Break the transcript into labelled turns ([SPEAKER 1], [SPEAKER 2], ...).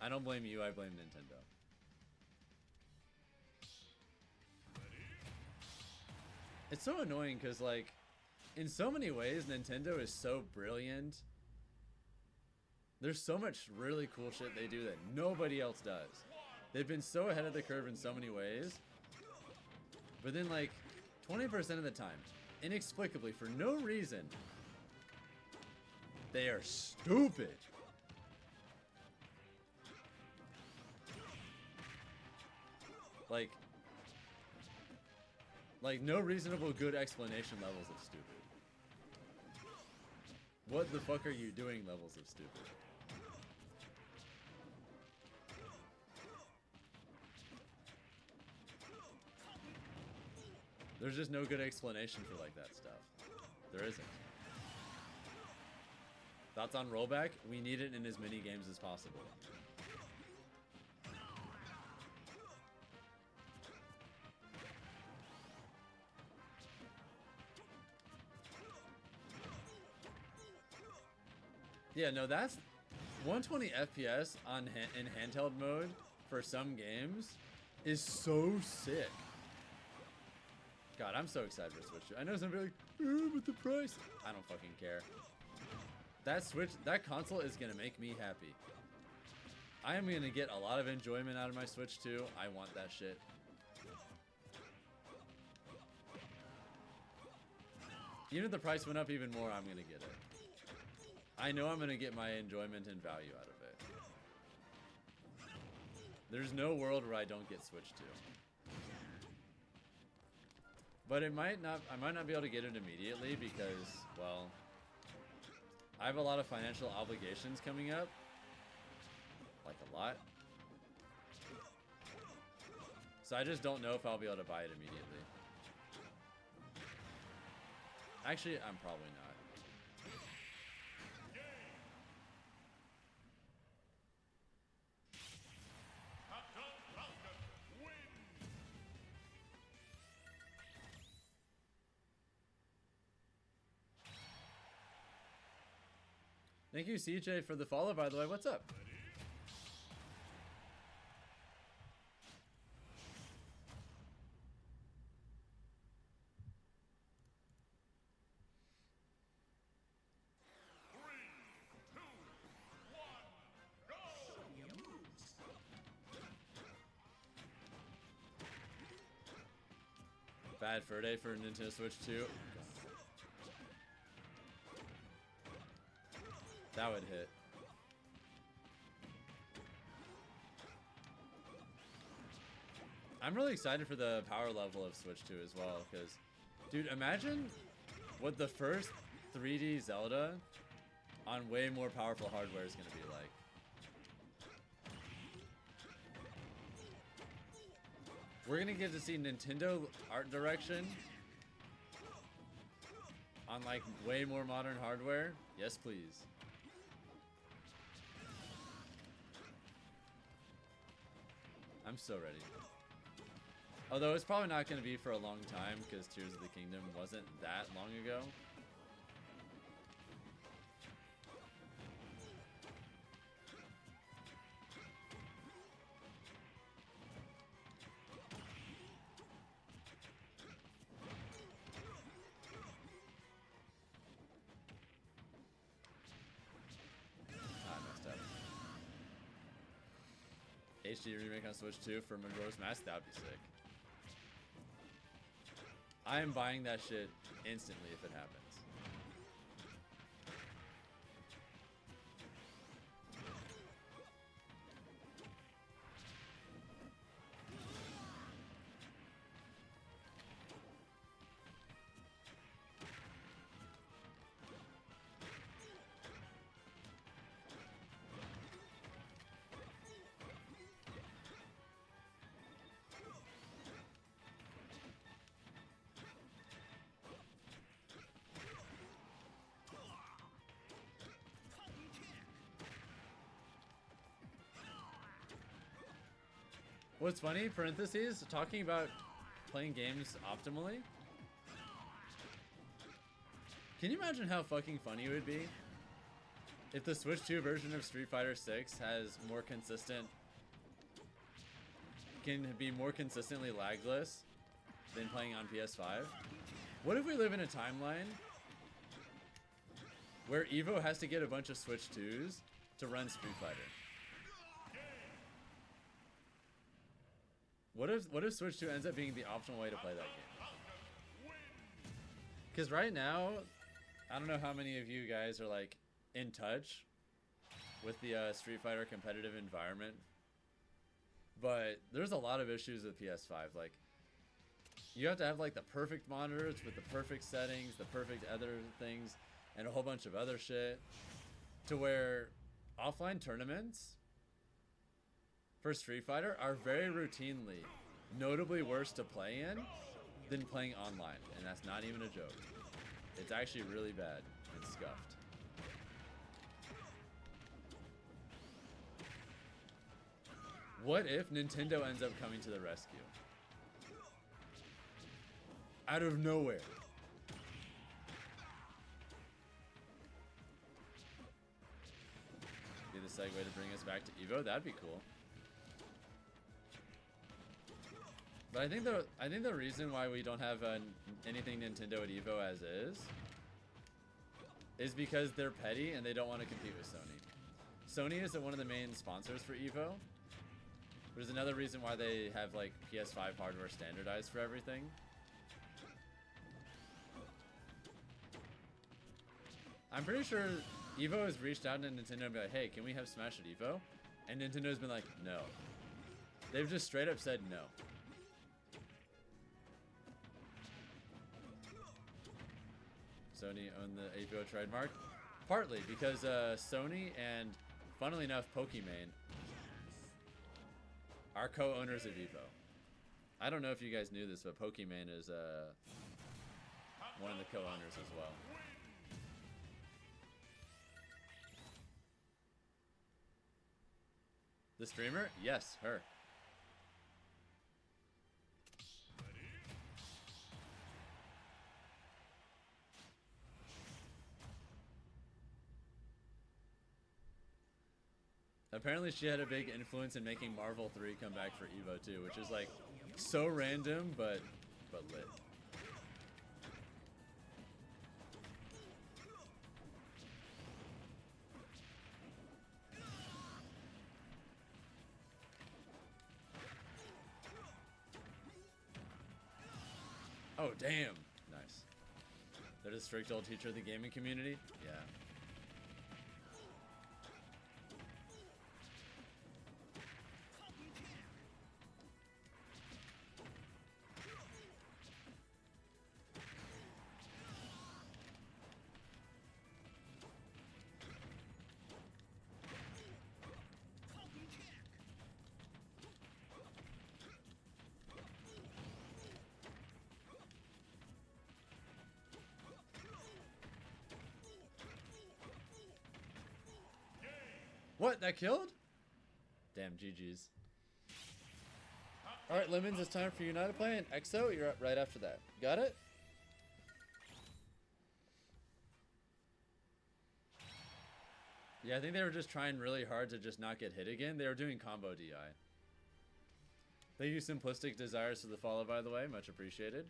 [SPEAKER 1] I don't blame you, I blame Nintendo. It's so annoying because, like, in so many ways, Nintendo is so brilliant. There's so much really cool shit they do that nobody else does. They've been so ahead of the curve in so many ways. But then, like, 20% of the time, inexplicably, for no reason, they are stupid. Like no reasonable good explanation levels of stupid. What the fuck are you doing levels of stupid? There's just no good explanation for like that stuff. There isn't. Thoughts on rollback? We need it in as many games as possible. Yeah, no, that's 120 FPS on in handheld mode for some games is so sick. God, I'm so excited for Switch 2. I know some people are like, oh, but the price. I don't fucking care. That console is gonna make me happy. I am gonna get a lot of enjoyment out of my Switch 2. I want that shit. Even if the price went up even more, I'm gonna get it. I know I'm gonna get my enjoyment and value out of it. There's no world where I don't get Switch 2. But I might not be able to get it immediately because, well, I have a lot of financial obligations coming up. Like a lot. So I just don't know if I'll be able to buy it immediately. Actually, I'm probably not. Thank you, CJ, for the follow, by the way. What's up? Bad fur day for Nintendo Switch 2. That would hit. I'm really excited for the power level of Switch 2 as well, because, dude, imagine what the first 3D Zelda on way more powerful hardware is going to be like. We're going to get to see Nintendo art direction on like way more modern hardware. Yes, please. I'm so ready. Although it's probably not going to be for a long time because Tears of the Kingdom wasn't that long ago. I messed up. HD remake on Switch 2 for Majora's Mask, that would be sick. I am buying that shit instantly if it happens. What's funny, parentheses, talking about playing games optimally. Can you imagine how fucking funny it would be if the Switch 2 version of Street Fighter 6 has more consistent, can be more consistently lagless than playing on PS5, what if we live in a timeline where Evo has to get a bunch of Switch 2s to run Street Fighter? What if Switch 2 ends up being the optional way to play that game? Because right now, I don't know how many of you guys are like in touch with the Street Fighter competitive environment, but there's a lot of issues with PS5. Like, you have to have like the perfect monitors with the perfect settings, the perfect other things, and a whole bunch of other shit, to where offline tournaments for Street Fighter are very routinely notably worse to play in than playing online, and that's not even a joke. It's actually really bad and scuffed. What if Nintendo ends up coming to the rescue? Out of nowhere. Be the segue to bring us back to Evo. That'd be cool. But I think the reason why we don't have anything Nintendo at Evo as is because they're petty and they don't want to compete with Sony. Sony is one of the main sponsors for Evo. There's another reason why they have like PS5 hardware standardized for everything. I'm pretty sure Evo has reached out to Nintendo and be like, hey, can we have Smash at Evo? And Nintendo's been like, no. They've just straight up said no. Sony owned the Evo trademark. Partly because Sony and, funnily enough, Pokimane are co-owners of Evo. I don't know if you guys knew this, but Pokimane is one of the co-owners as well. The streamer? Yes, her. Apparently she had a big influence in making Marvel 3 come back for Evo 2, which is like so random, but lit. Oh, damn. Nice. They're the strict old teacher of the gaming community? Yeah. What? That killed? Damn, GG's. Alright, Lemons, it's time for you now to play, and EXO, you're up right after that. Got it? Yeah, I think they were just trying really hard to just not get hit again. They were doing combo DI. Thank you, Simplistic Desires, for the follow, by the way. Much appreciated.